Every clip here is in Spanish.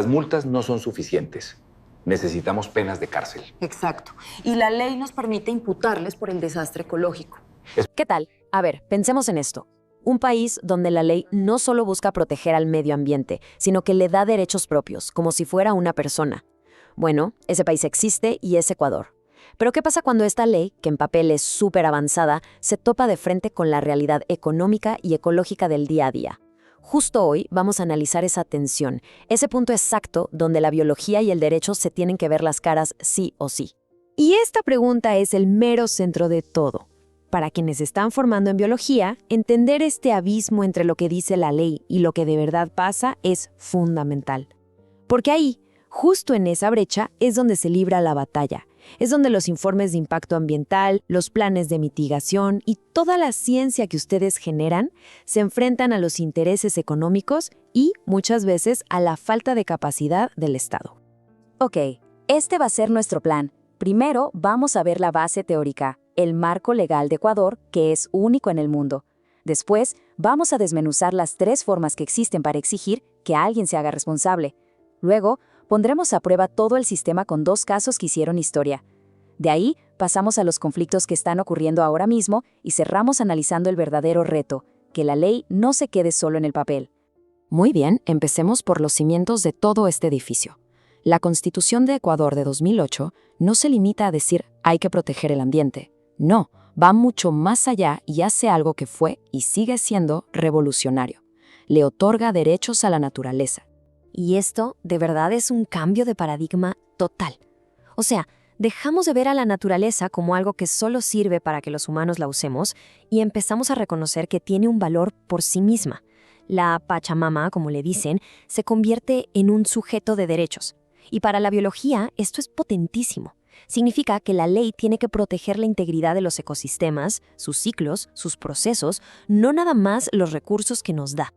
las multas no son suficientes. Necesitamos penas de cárcel. Exacto. Y la ley nos permite imputarles por el desastre ecológico. ¿Qué tal? A ver, pensemos en esto. Un país donde la ley no solo busca proteger al medio ambiente, sino que le da derechos propios, como si fuera una persona. Bueno, ese país existe y es Ecuador. Pero ¿qué pasa cuando esta ley, que en papel es súper avanzada, se topa de frente con la realidad económica y ecológica del día a día? Justo hoy vamos a analizar esa tensión, ese punto exacto donde la biología y el derecho se tienen que ver las caras sí o sí. Y esta pregunta es el mero centro de todo. Para quienes se están formando en biología, entender este abismo entre lo que dice la ley y lo que de verdad pasa es fundamental. Porque ahí, justo en esa brecha, es donde se libra la batalla. Es donde los informes de impacto ambiental, los planes de mitigación y toda la ciencia que ustedes generan se enfrentan a los intereses económicos y, muchas veces, a la falta de capacidad del Estado. Ok, este va a ser nuestro plan. Primero, vamos a ver la base teórica, el marco legal de Ecuador, que es único en el mundo. Después, vamos a desmenuzar las 3 formas que existen para exigir que alguien se haga responsable. Luego, pondremos a prueba todo el sistema con 2 casos que hicieron historia. De ahí, pasamos a los conflictos que están ocurriendo ahora mismo y cerramos analizando el verdadero reto, que la ley no se quede solo en el papel. Muy bien, empecemos por los cimientos de todo este edificio. La Constitución de Ecuador de 2008 no se limita a decir hay que proteger el ambiente. No, va mucho más allá y hace algo que fue y sigue siendo revolucionario. Le otorga derechos a la naturaleza. Y esto, de verdad, es un cambio de paradigma total. O sea, dejamos de ver a la naturaleza como algo que solo sirve para que los humanos la usemos y empezamos a reconocer que tiene un valor por sí misma. La Pachamama, como le dicen, se convierte en un sujeto de derechos. Y para la biología, esto es potentísimo. Significa que la ley tiene que proteger la integridad de los ecosistemas, sus ciclos, sus procesos, no nada más los recursos que nos da.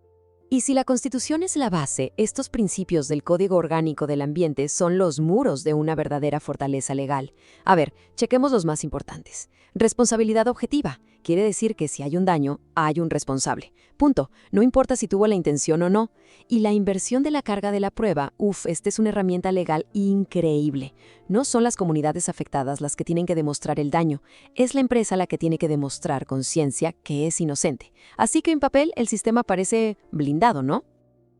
Y si la Constitución es la base, estos principios del Código Orgánico del Ambiente son los muros de una verdadera fortaleza legal. A ver, chequemos los más importantes. Responsabilidad objetiva. Quiere decir que si hay un daño, hay un responsable. Punto. No importa si tuvo la intención o no. Y la inversión de la carga de la prueba, esta es una herramienta legal increíble. No son las comunidades afectadas las que tienen que demostrar el daño. Es la empresa la que tiene que demostrar con ciencia que es inocente. Así que en papel el sistema parece blindado, ¿no?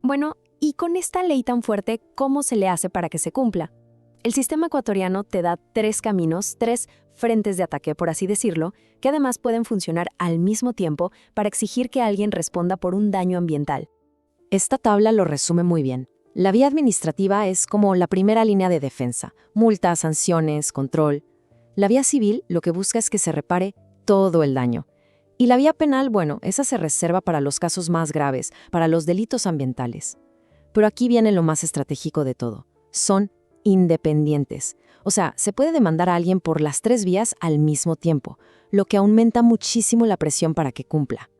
Bueno, y con esta ley tan fuerte, ¿cómo se le hace para que se cumpla? El sistema ecuatoriano te da 3 caminos, 3 frentes de ataque, por así decirlo, que además pueden funcionar al mismo tiempo para exigir que alguien responda por un daño ambiental. Esta tabla lo resume muy bien. La vía administrativa es como la primera línea de defensa: multas, sanciones, control. La vía civil lo que busca es que se repare todo el daño. Y la vía penal, bueno, esa se reserva para los casos más graves, para los delitos ambientales. Pero aquí viene lo más estratégico de todo. Son independientes. O sea, se puede demandar a alguien por las 3 vías al mismo tiempo, lo que aumenta muchísimo la presión para que cumpla.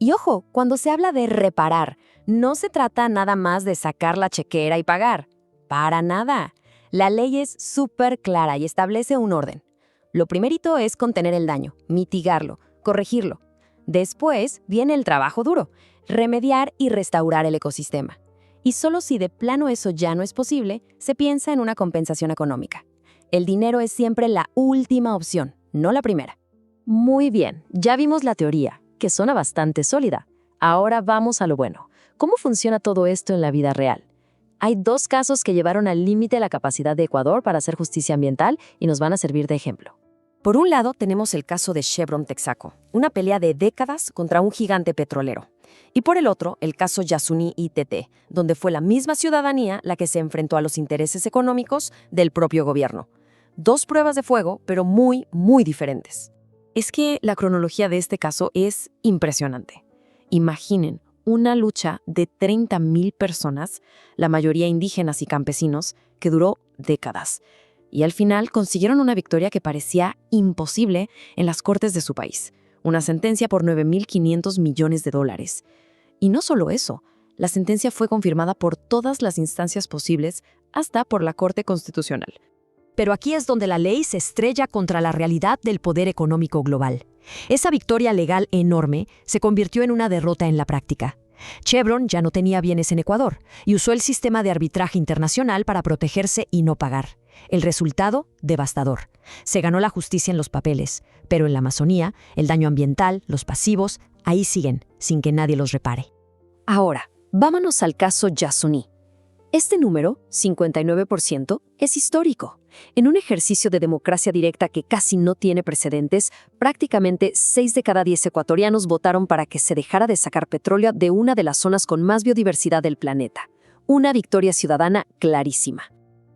Y ojo, cuando se habla de reparar, no se trata nada más de sacar la chequera y pagar. Para nada. La ley es súper clara y establece un orden. Lo primerito es contener el daño, mitigarlo, corregirlo. Después viene el trabajo duro, remediar y restaurar el ecosistema. Y solo si de plano eso ya no es posible, se piensa en una compensación económica. El dinero es siempre la última opción, no la primera. Muy bien, ya vimos la teoría, que suena bastante sólida. Ahora vamos a lo bueno. ¿Cómo funciona todo esto en la vida real? Hay 2 casos que llevaron al límite la capacidad de Ecuador para hacer justicia ambiental y nos van a servir de ejemplo. Por un lado, tenemos el caso de Chevron Texaco, una pelea de décadas contra un gigante petrolero. Y por el otro, el caso Yasuní ITT, donde fue la misma ciudadanía la que se enfrentó a los intereses económicos del propio gobierno. 2 pruebas de fuego, pero muy, muy diferentes. Es que la cronología de este caso es impresionante. Imaginen una lucha de 30,000 personas, la mayoría indígenas y campesinos, que duró décadas. Y al final consiguieron una victoria que parecía imposible en las cortes de su país. Una sentencia por $9,500 millones. Y no solo eso, la sentencia fue confirmada por todas las instancias posibles, hasta por la Corte Constitucional. Pero aquí es donde la ley se estrella contra la realidad del poder económico global. Esa victoria legal enorme se convirtió en una derrota en la práctica. Chevron ya no tenía bienes en Ecuador y usó el sistema de arbitraje internacional para protegerse y no pagar. El resultado, devastador. Se ganó la justicia en los papeles, pero en la Amazonía, el daño ambiental, los pasivos, ahí siguen, sin que nadie los repare. Ahora, vámonos al caso Yasuní. Este número, 59%, es histórico. En un ejercicio de democracia directa que casi no tiene precedentes, prácticamente 6 de cada 10 ecuatorianos votaron para que se dejara de sacar petróleo de una de las zonas con más biodiversidad del planeta. Una victoria ciudadana clarísima.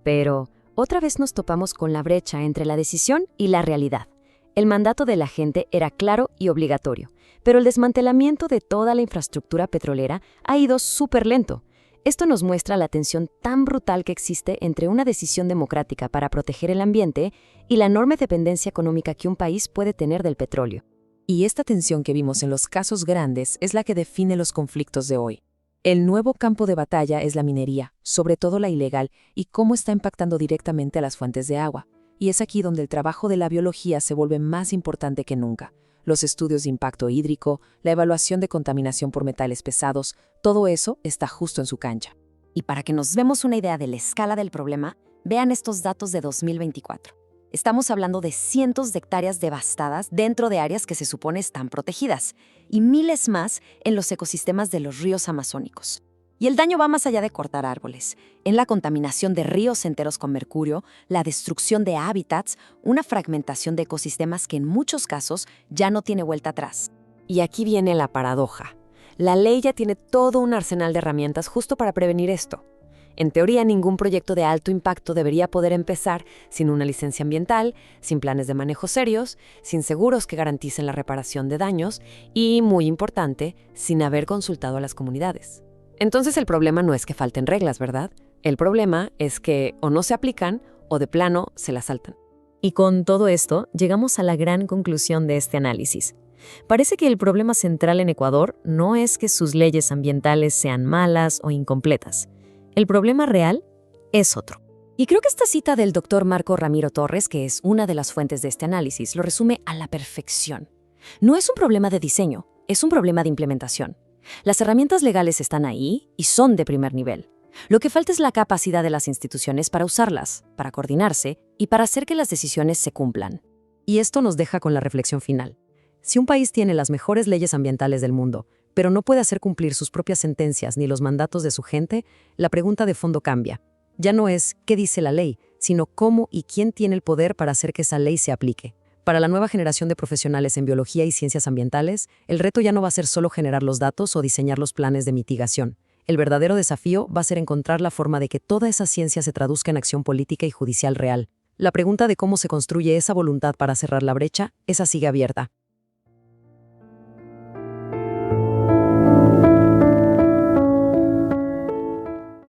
Pero otra vez nos topamos con la brecha entre la decisión y la realidad. El mandato de la gente era claro y obligatorio, pero el desmantelamiento de toda la infraestructura petrolera ha ido súper lento. Esto nos muestra la tensión tan brutal que existe entre una decisión democrática para proteger el ambiente y la enorme dependencia económica que un país puede tener del petróleo. Y esta tensión que vimos en los casos grandes es la que define los conflictos de hoy. El nuevo campo de batalla es la minería, sobre todo la ilegal, y cómo está impactando directamente a las fuentes de agua. Y es aquí donde el trabajo de la biología se vuelve más importante que nunca. Los estudios de impacto hídrico, la evaluación de contaminación por metales pesados, todo eso está justo en su cancha. Y para que nos demos una idea de la escala del problema, vean estos datos de 2024. Estamos hablando de cientos de hectáreas devastadas dentro de áreas que se supone están protegidas, y miles más en los ecosistemas de los ríos amazónicos. Y el daño va más allá de cortar árboles, en la contaminación de ríos enteros con mercurio, la destrucción de hábitats, una fragmentación de ecosistemas que en muchos casos ya no tiene vuelta atrás. Y aquí viene la paradoja. La ley ya tiene todo un arsenal de herramientas justo para prevenir esto. En teoría, ningún proyecto de alto impacto debería poder empezar sin una licencia ambiental, sin planes de manejo serios, sin seguros que garanticen la reparación de daños y, muy importante, sin haber consultado a las comunidades. Entonces el problema no es que falten reglas, ¿verdad? El problema es que o no se aplican o de plano se las saltan. Y con todo esto, llegamos a la gran conclusión de este análisis. Parece que el problema central en Ecuador no es que sus leyes ambientales sean malas o incompletas. El problema real es otro. Y creo que esta cita del doctor Marco Ramiro Torres, que es una de las fuentes de este análisis, lo resume a la perfección. No es un problema de diseño, es un problema de implementación. Las herramientas legales están ahí y son de primer nivel. Lo que falta es la capacidad de las instituciones para usarlas, para coordinarse y para hacer que las decisiones se cumplan. Y esto nos deja con la reflexión final. Si un país tiene las mejores leyes ambientales del mundo, pero no puede hacer cumplir sus propias sentencias ni los mandatos de su gente, la pregunta de fondo cambia. Ya no es qué dice la ley, sino cómo y quién tiene el poder para hacer que esa ley se aplique. Para la nueva generación de profesionales en biología y ciencias ambientales, el reto ya no va a ser solo generar los datos o diseñar los planes de mitigación. El verdadero desafío va a ser encontrar la forma de que toda esa ciencia se traduzca en acción política y judicial real. La pregunta de cómo se construye esa voluntad para cerrar la brecha, esa sigue abierta.